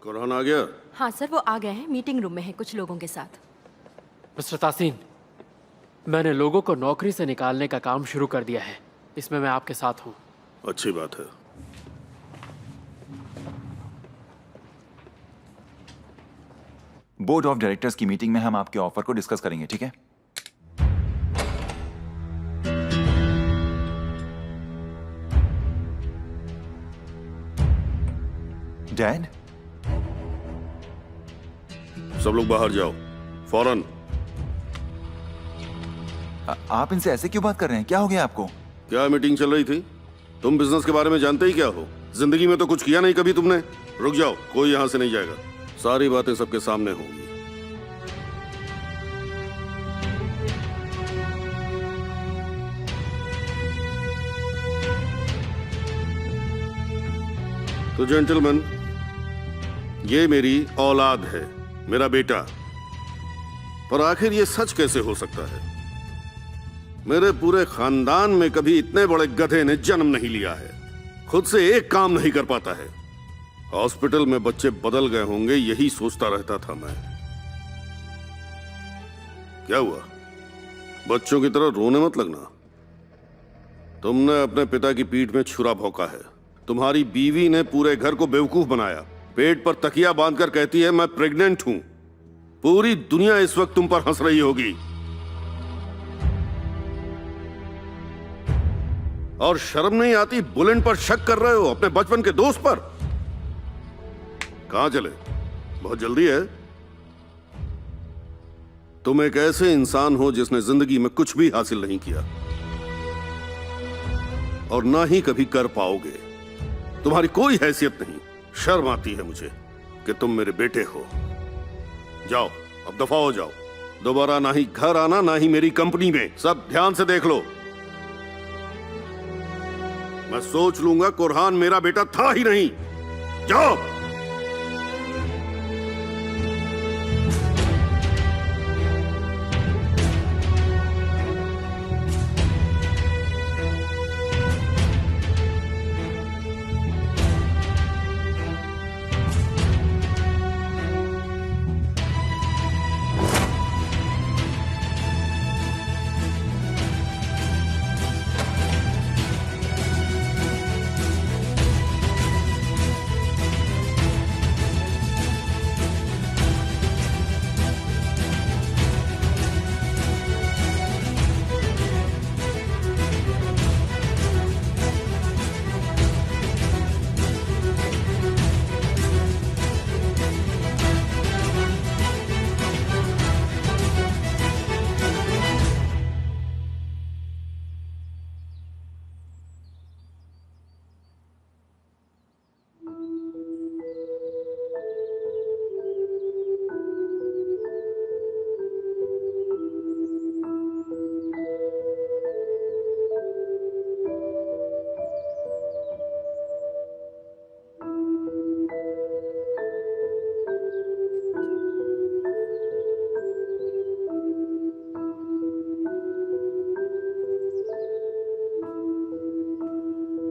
कुरहान आ गया? हाँ सर, वो आ गए हैं, मीटिंग रूम में है कुछ लोगों के साथ। मिस्टर तासीन, मैंने लोगों को नौकरी से निकालने का काम शुरू कर दिया है। इसमें मैं आपके साथ हूँ। अच्छी बात है। बोर्ड ऑफ डायरेक्टर्स की मीटिंग में हम आपके ऑफर को डिस्कस करेंगे, ठीक है? डैड, सब लोग बाहर जाओ फौरन। आप इनसे ऐसे क्यों बात कर रहे हैं? क्या हो गया आपको? क्या मीटिंग चल रही थी? तुम बिजनेस के बारे में जानते ही क्या हो? जिंदगी में तो कुछ किया नहीं कभी तुमने। रुक जाओ, कोई यहां से नहीं जाएगा। सारी बातें सबके सामने होंगी। तो जेंटलमैन, ये मेरी औलाद है, मेरा बेटा। पर आखिर ये सच कैसे हो सकता है? मेरे पूरे खानदान में कभी इतने बड़े गधे ने जन्म नहीं लिया है। खुद से एक काम नहीं कर पाता है। हॉस्पिटल में बच्चे बदल गए होंगे, यही सोचता रहता था मैं। क्या हुआ? बच्चों की तरह रोने मत लगना। तुमने अपने पिता की पीठ में छुरा भोंका है। तुम्हारी बीवी ने पूरे घर को बेवकूफ बनाया। पेट पर तकिया बांधकर कहती है मैं प्रेग्नेंट हूं। पूरी दुनिया इस वक्त तुम पर हंस रही होगी। और शर्म नहीं आती? बुलेट पर शक कर रहे हो, अपने बचपन के दोस्त पर। कहां चले? बहुत जल्दी है। तुम एक ऐसे इंसान हो जिसने जिंदगी में कुछ भी हासिल नहीं किया और ना ही कभी कर पाओगे। तुम्हारी कोई हैसियत नहीं। शर्म आती है मुझे कि तुम मेरे बेटे हो। जाओ, अब दफा हो जाओ। दोबारा ना ही घर आना, ना ही मेरी कंपनी में। सब ध्यान से देख लो। मैं सोच लूंगा कुरहान मेरा बेटा था ही नहीं। जाओ।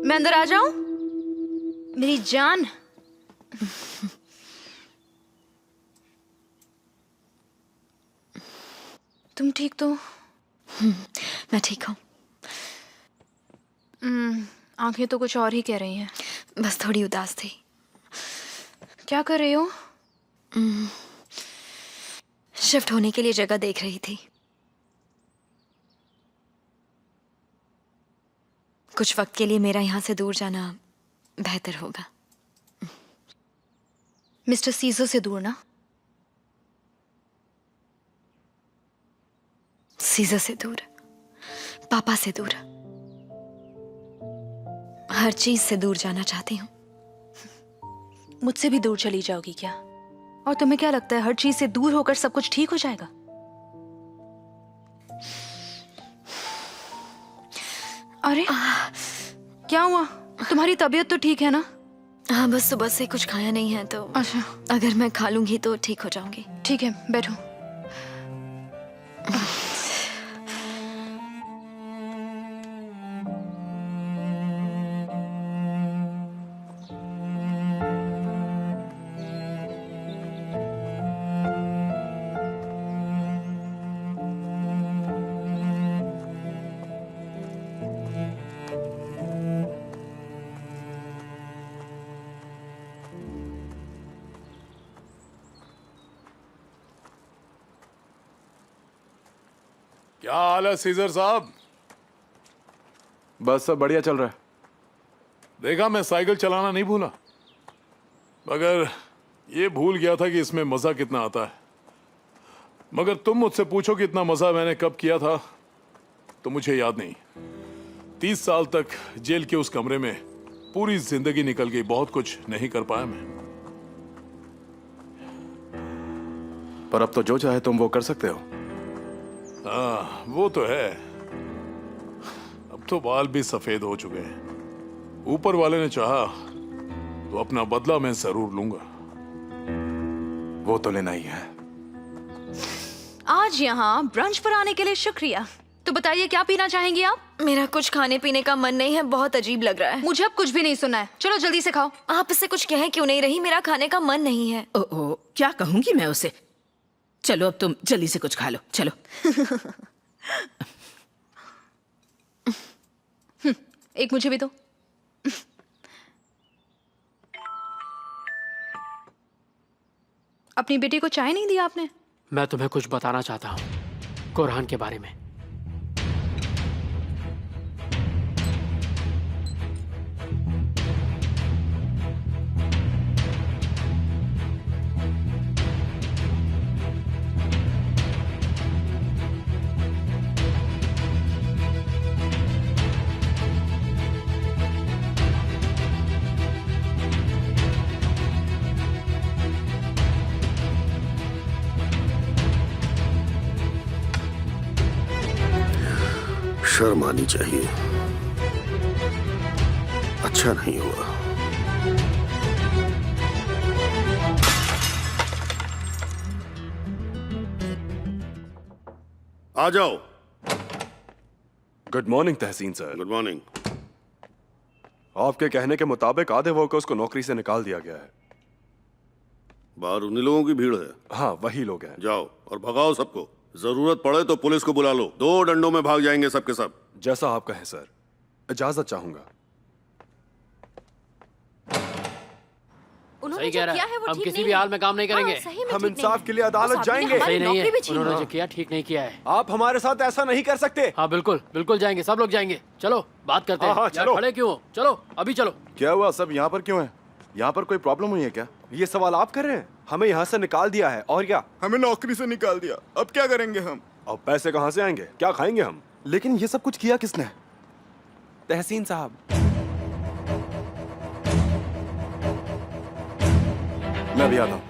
मैं अंदर आ जाऊं? मेरी जान। तुम ठीक तो? मैं ठीक हूँ। आंखें तो कुछ और ही कह रही हैं। बस थोड़ी उदास थी। क्या कर रही हो? शिफ्ट होने के लिए जगह देख रही थी। कुछ वक्त के लिए मेरा यहाँ से दूर जाना बेहतर होगा। मिस्टर सीजर से दूर ना? सीजर से दूर, पापा से दूर, हर चीज से दूर जाना चाहती हूँ। मुझसे भी दूर चली जाओगी क्या? और तुम्हें क्या लगता है हर चीज से दूर होकर सब कुछ ठीक हो जाएगा? अरे क्या हुआ? तुम्हारी तबीयत तो ठीक है ना? हाँ, बस सुबह से कुछ खाया नहीं है तो अच्छा, अगर मैं खा लूंगी तो ठीक हो जाऊंगी। ठीक है, बैठो। क्या हाल है सीजर साहब? बस सब बढ़िया चल रहा है। देखा, मैं साइकिल चलाना नहीं भूला, मगर ये भूल गया था कि इसमें मजा कितना आता है। मगर तुम मुझसे पूछो कि इतना मजा मैंने कब किया था, तो मुझे याद नहीं। 30 साल तक जेल के उस कमरे में पूरी जिंदगी निकल गई, बहुत कुछ नहीं कर पाया मैं। पर अब तो जो चाहे तुम वो कर सकते हो। हाँ, वो तो है। अब तो बाल भी सफेद हो चुके हैं। ऊपर वाले ने चाहा तो अपना बदला मैं जरूर लूंगा। वो तो लेना ही है। आज यहाँ ब्रंच पर आने के लिए शुक्रिया। तो बताइए क्या पीना चाहेंगी आप? मेरा कुछ खाने पीने का मन नहीं है, बहुत अजीब लग रहा है। मुझे अब कुछ भी नहीं सुनना है, चलो जल्दी से खाओ। आप इससे कुछ कह क्यों नहीं रही? मेरा खाने का मन नहीं है। ओ, क्या कहूंगी मैं उसे? चलो अब तुम जल्दी से कुछ खा लो, चलो। एक मुझे भी दो। अपनी बेटी को चाय नहीं दिया आपने? मैं तुम्हें कुछ बताना चाहता हूँ, कुरान के बारे में। शर्म आनी चाहिए, अच्छा नहीं हुआ। आ जाओ। गुड मॉर्निंग तहसीन सर। Good morning. आपके कहने के मुताबिक आधे वर्कर्स को नौकरी से निकाल दिया गया है। बाहर उन्हीं लोगों की भीड़ है। हाँ, वही लोग हैं। जाओ और भगाओ सबको। जरूरत पड़े तो पुलिस को बुला लो, 2 डंडों में भाग जाएंगे सबके सब। जैसा आप कहें सर, इजाजत चाहूंगा। उन्होंने सही जो कह रहा किया है, है वो हम ठीक किसी नहीं भी है। हाल में काम नहीं करेंगे। हाँ, सही में हम ठीक इंसाफ नहीं के लिए है। अदालत उस आदमी ने जाएंगे। हमारी सही नहीं नौकरी है, भी छीन उन्होंने ली। जो किया ठीक नहीं किया है। आप हमारे साथ ऐसा नहीं कर सकते। हाँ बिल्कुल बिल्कुल जाएंगे, सब लोग जाएंगे। चलो बात करते हैं। हाँ, यार, चलो। खड़े क्यों हो? चलो अभी चलो। क्या हुआ? सब यहाँ पर क्यों है? यहाँ पर कोई प्रॉब्लम हुई है क्या? ये सवाल आप कर रहे हैं? हमें यहाँ से निकाल दिया है और क्या? हमें नौकरी से निकाल दिया, अब क्या करेंगे हम? अब पैसे कहाँ से आएंगे? क्या खाएंगे हम? लेकिन ये सब कुछ किया किसने? तहसीन साहब, मैं भी आता हूँ।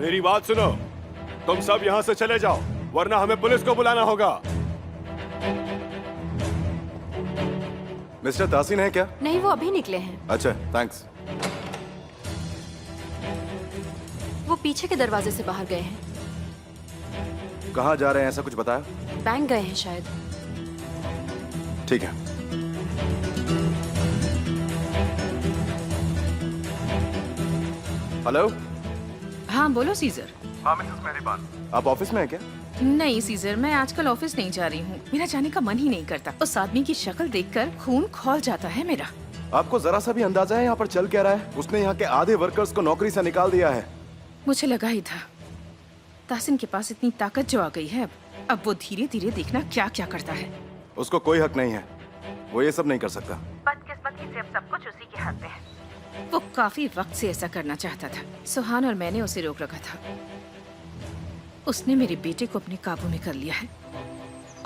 मेरी बात सुनो, तुम सब यहाँ से चले जाओ, वरना हमें पुलिस को बुलाना होगा। मिस्टर तासीन है क्या? नहीं, वो अभी निकले हैं। अच्छा, थैंक्स। वो पीछे के दरवाजे से बाहर गए हैं। कहाँ जा रहे हैं, ऐसा कुछ बताया? बैंक गए हैं शायद। ठीक है। हेलो। हाँ बोलो सीजर। हाँ मिसेस मेहरीबान, आप ऑफिस में हैं क्या? नहीं सीजर, मैं आजकल ऑफिस नहीं जा रही हूँ। मेरा जाने का मन ही नहीं करता। उस आदमी की शक्ल देखकर खून खौल जाता है मेरा। आपको जरा सा भी अंदाजा है यहाँ पर चल क्या रहा है? उसने यहाँ के आधे वर्कर्स को नौकरी से निकाल दिया है। मुझे लगा ही था। तासिन के पास इतनी ताकत जो आ गई है अब वो धीरे धीरे देखना क्या क्या करता है। उसको कोई हक नहीं है, वो ये सब नहीं कर सकता। बदकिस्मती से अब सब कुछ उसी के हाथ में है। वो काफी वक्त से ऐसा करना चाहता था। सुहान और मैंने उसे रोक रखा था। उसने मेरे बेटे को अपने काबू में कर लिया है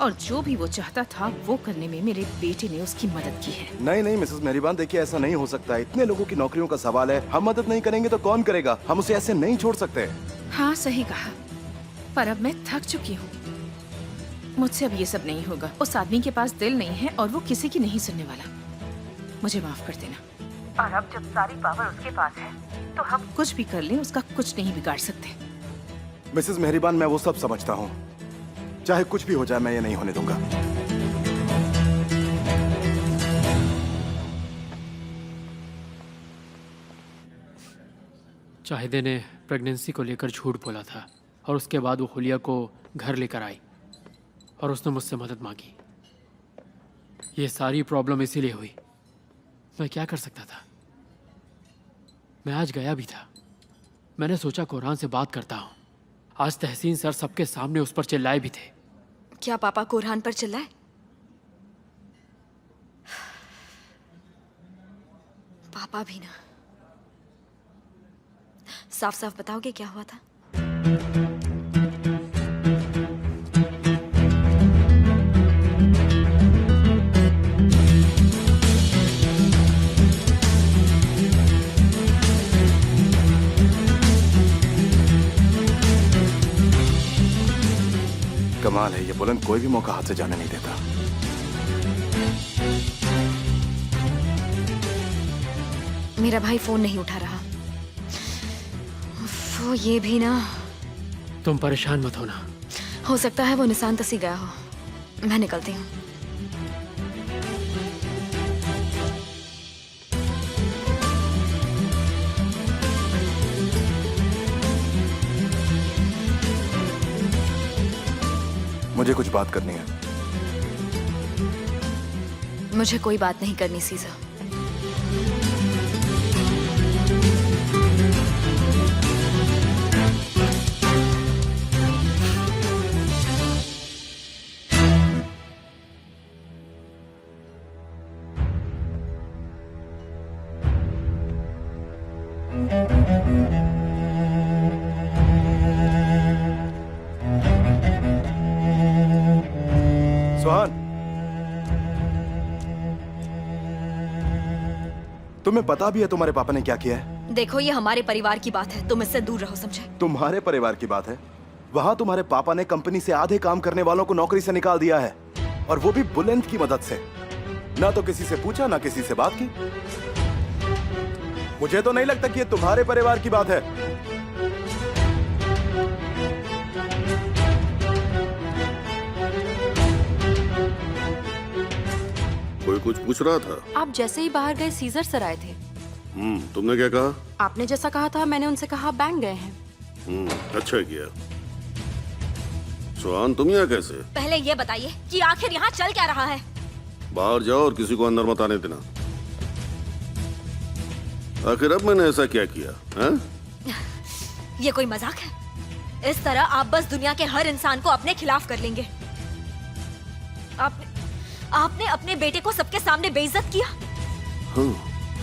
और जो भी वो चाहता था वो करने में मेरे बेटे ने उसकी मदद की है। नहीं नहीं मिसेस मेहरीबान, देखिए ऐसा नहीं हो सकता। इतने लोगों की नौकरियों का सवाल है, हम मदद नहीं करेंगे तो कौन करेगा? हम उसे ऐसे नहीं छोड़ सकते। हाँ सही कहा, पर अब मैं थक चुकी हूँ। मुझसे अब ये सब नहीं होगा। उस आदमी के पास दिल नहीं है और वो किसी की नहीं सुनने वाला। मुझे माफ कर देना। और अब जब सारी पावर उसके पास है तो हम कुछ भी कर लें उसका कुछ नहीं बिगाड़ सकते। मिसेस मेहरीबान, मैं वो सब समझता हूँ, चाहे कुछ भी हो जाए मैं ये नहीं होने दूंगा। शाहिदे ने प्रेगनेंसी को लेकर झूठ बोला था और उसके बाद वो हुलिया को घर लेकर आई और उसने मुझसे मदद मांगी। ये सारी प्रॉब्लम इसीलिए हुई। मैं क्या कर सकता था? मैं आज गया भी था मैंने सोचा कुरान से बात करता हूँ। आज तहसीन सर सबके सामने उस पर चिल्लाए भी थे। क्या पापा कुरान पर चिल्लाए? पापा भी ना। साफ साफ बताओगे क्या हुआ था? कमाल है, ये बुलंद कोई भी मौका हाथ से जाने नहीं देता। मेरा भाई फोन नहीं उठा रहा। वो ये भी ना। तुम परेशान मत होना। हो सकता है वो निशान तसी गया हो। मैं निकलती हूँ। मुझे कुछ बात करनी है। मुझे कोई बात नहीं करनी सीजा। सुहान, तुम्हें पता भी है तुम्हारे पापा ने क्या किया है? देखो ये हमारे परिवार की बात है, तुम इससे दूर रहो, समझे? तुम्हारे परिवार की बात है? वहां तुम्हारे पापा ने कंपनी से आधे काम करने वालों को नौकरी से निकाल दिया है, और वो भी बुलंद की मदद से। ना तो किसी से पूछा, ना किसी से बात की। मुझे तो नहीं लगता कि ये तुम्हारे परिवार की बात है। कोई कुछ पूछ रहा था? आप जैसे ही बाहर गए सीजर सर आए थे। तुमने क्या कहा? आपने जैसा कहा था मैंने उनसे कहा बैंक गए हैं। अच्छा किया। सुहान, तुम यहाँ कैसे? पहले ये बताइए कि आखिर यहाँ चल क्या रहा है? बाहर जाओ और किसी को अंदर मत आने देना। आखिर अब मैंने ऐसा क्या किया है? ये कोई मजाक है? इस तरह आप बस दुनिया के हर इंसान को अपने खिलाफ कर लेंगे। आपने अपने बेटे को सबके सामने बेइज्जत किया। हाँ,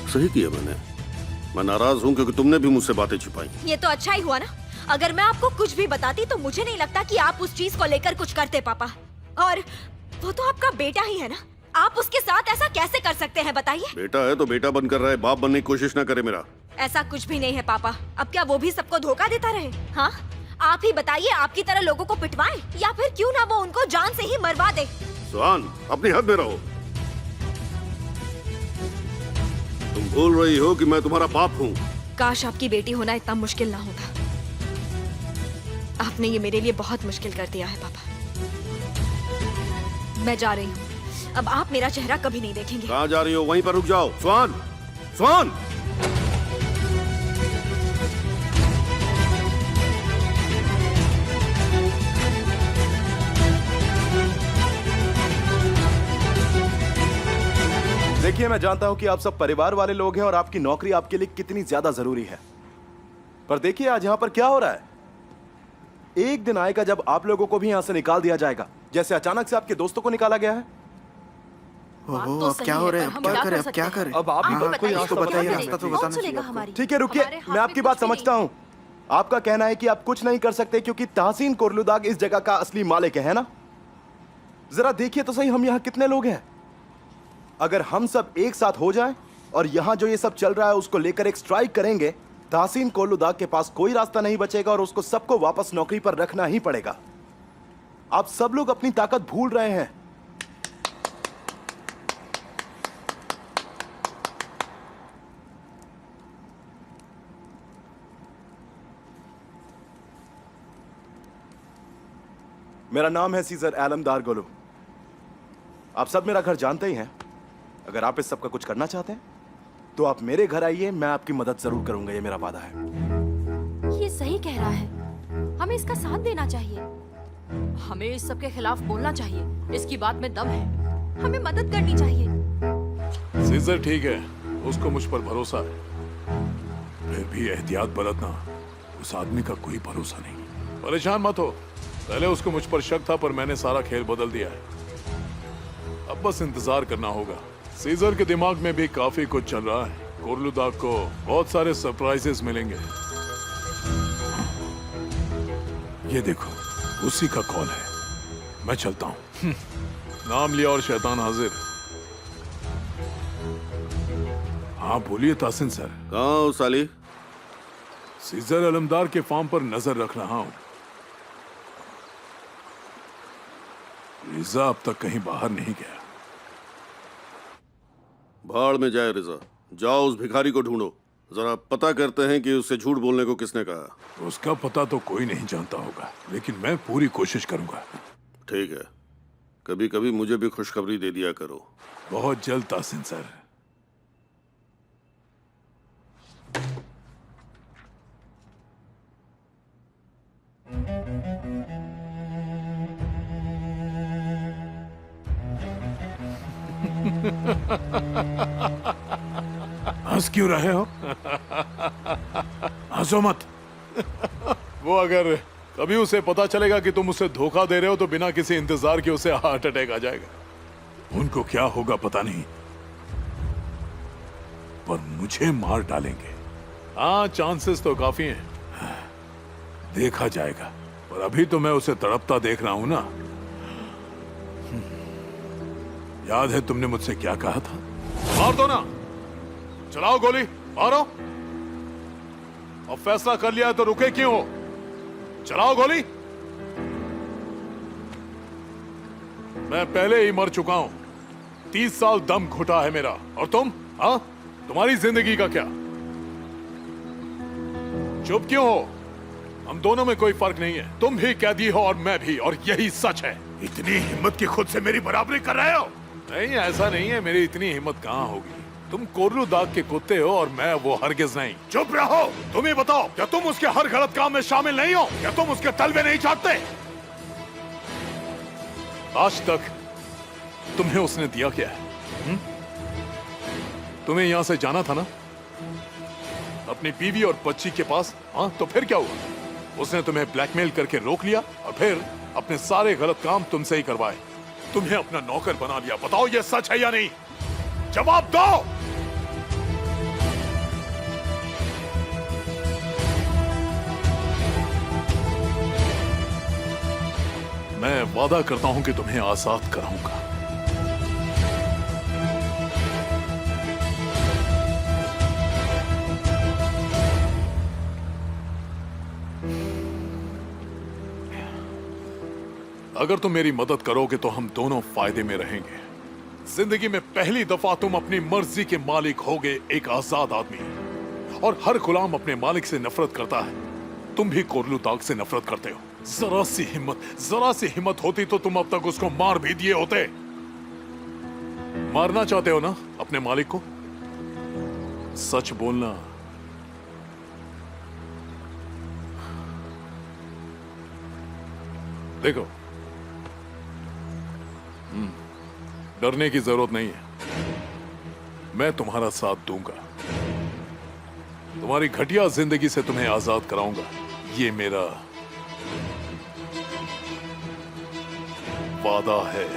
सही किया मैंने। मैं नाराज हूँ क्योंकि तुमने भी मुझसे बातें छिपाई। ये तो अच्छा ही हुआ ना। अगर मैं आपको कुछ भी बताती तो मुझे नहीं लगता कि आप उस चीज को लेकर कुछ करते पापा। और वो तो आपका बेटा ही है ना, आप उसके साथ ऐसा कैसे कर सकते हैं बताइए? बेटा है तो बेटा बनकर रहे, बाप बनने की कोशिश ना करे मेरा। ऐसा कुछ भी नहीं है पापा। अब क्या वो भी सबको धोखा देता रहे? हाँ, आप ही बताइए, आपकी तरह लोगों को पिटवाएं या फिर क्यों ना वो उनको जान से ही मरवा दे। सुहान, अपनी हद में रहो। तुम बोल रही हो कि मैं तुम्हारा बाप हूँ। काश आपकी बेटी होना इतना मुश्किल ना होता। आपने ये मेरे लिए बहुत मुश्किल कर दिया है पापा। मैं जा रही हूँ। अब आप मेरा चेहरा कभी नहीं देखेंगे। कहाँ जा रही हो? वहीं पर रुक जाओ। सुहान, सुहान! देखिए, मैं जानता हूं कि आप सब परिवार वाले लोग हैं और आपकी नौकरी आपके लिए कितनी ज्यादा जरूरी है, पर देखिए आज यहां पर क्या हो रहा है। एक दिन आएगा जब आप लोगों को भी यहां से निकाल दिया जाएगा, जैसे अचानक से आपके दोस्तों को निकाला गया है। ओहो, अब क्या हो रहा है? अब क्या करें? अब क्या करें? अब आप कोई रास्ता बताइए, रास्ता तो कौन सुनेगा हमारी? ठीक है, रुकिए, मैं आपकी बात समझता हूं। आपका कहना है कि आप कुछ नहीं कर सकते क्योंकि तहसीन कोर्लुदाग इस जगह का असली मालिक है ना? जरा देखिए तो सही, हम यहाँ कितने लोग हैं। अगर हम सब एक साथ हो जाएं और यहाँ जो ये सब चल रहा है उसको लेकर एक स्ट्राइक करेंगे, तहसीन कोर्लुदाग के पास कोई रास्ता नहीं बचेगा और उसको सबको वापस नौकरी पर रखना ही पड़ेगा। आप सब लोग अपनी ताकत भूल रहे हैं। मेरा नाम है सीजर आलमदार गोलू। आप सब मेरा घर जानते ही हैं। अगर आप इस सब का कुछ करना चाहते हैं तो आप मेरे घर आइए, मैं आपकी मदद जरूर करूंगा, ये मेरा वादा है। ये सही कह रहा है, हमें इसका साथ देना चाहिए। हमें इस सब के खिलाफ बोलना चाहिए। इसकी बात में दम है, हमें मदद करनी चाहिए। सीजर ठीक है, उसको मुझ पर भरोसा है। फिर भी एहतियात बरतना। उस आदमी का कोई भरोसा नहीं। परेशान मत हो, पहले उसको मुझ पर शक था, पर मैंने सारा खेल बदल दिया है। अब बस इंतजार करना होगा। सीजर के दिमाग में भी काफी कुछ चल रहा है। कोर्लुदाग को बहुत सारे सरप्राइजेस मिलेंगे। ये देखो, उसी का कॉल है। मैं चलता हूं। नाम लिया और शैतान हाजिर। हाँ बोलिए तासिन सर। कहाँ हो साली? सीजर अलमदार के फार्म पर नजर रख रहा हूं। रिजा अब तक कहीं बाहर नहीं गया। भाड़ में जाए रिजा। जाओ उस भिखारी को ढूंढो, जरा पता करते हैं कि उससे झूठ बोलने को किसने कहा। उसका पता तो कोई नहीं जानता होगा, लेकिन मैं पूरी कोशिश करूंगा। ठीक है, कभी कभी मुझे भी खुशखबरी दे दिया करो। बहुत जल्द तासिन सर। हंस क्यों रहे हो? हंसो मत। वो अगर कभी उसे पता चलेगा कि तुम उसे धोखा दे रहे हो तो बिना किसी इंतजार के उसे हार्ट अटैक आ जाएगा। उनको क्या होगा पता नहीं, पर मुझे मार डालेंगे। हाँ, चांसेस तो काफी हैं। देखा जाएगा, पर अभी तो मैं उसे तड़पता देख रहा हूं ना। याद है तुमने मुझसे क्या कहा था? मार दो ना, चलाओ गोली, मारो। अब फैसला कर लिया है तो रुके क्यों हो? चलाओ गोली। मैं पहले ही मर चुका हूं। 30 साल दम घुटा है मेरा। और तुम? हाँ, तुम्हारी जिंदगी का क्या? चुप क्यों हो? हम दोनों में कोई फर्क नहीं है। तुम भी कैदी हो और मैं भी, और यही सच है। इतनी हिम्मत की खुद से मेरी बराबरी कर रहे हो? नहीं, ऐसा नहीं है। मेरी इतनी हिम्मत कहां होगी? तुम कोर्लुदाग के कुत्ते हो और मैं वो हरगिज नहीं। चुप रहो। तुम ही बताओ, क्या तुम उसके हर गलत काम में शामिल नहीं हो? क्या तुम उसके तलवे नहीं चाटते? आज तक तुम्हें उसने दिया क्या है? तुम्हें यहां से जाना था ना, अपनी बीवी और बच्ची के पास। हाँ, तो फिर क्या हुआ? उसने तुम्हें ब्लैकमेल करके रोक लिया और फिर अपने सारे गलत काम तुमसे ही करवाए। तुम्हें अपना नौकर बना लिया। बताओ ये सच है या नहीं? जवाब दो। मैं वादा करता हूं कि तुम्हें आजाद कराऊंगा। अगर तुम मेरी मदद करोगे तो हम दोनों फायदे में रहेंगे। जिंदगी में पहली दफा तुम अपनी मर्जी के मालिक होगे, एक आजाद आदमी। और हर गुलाम अपने मालिक से नफरत करता है। तुम भी कोर्लुदाग से नफरत करते हो। जरा सी हिम्मत होती तो तुम अब तक उसको मार भी दिए होते। मारना चाहते हो ना अपने मालिक को? सच बोलना। देखो, डरने की जरूरत नहीं है। मैं तुम्हारा साथ दूंगा। तुम्हारी घटिया जिंदगी से तुम्हें आजाद कराऊंगा। ये मेरा वादा है।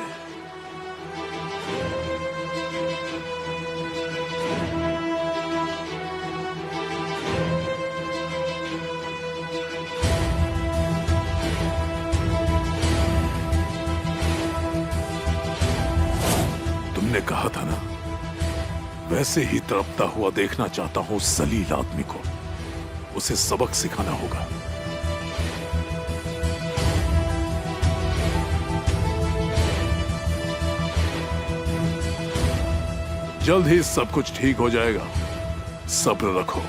तुमने कहा था ना, वैसे ही तड़पता हुआ देखना चाहता हूं उस जलील आदमी को। उसे सबक सिखाना होगा। जल्द ही सब कुछ ठीक हो जाएगा। सब्र रखो।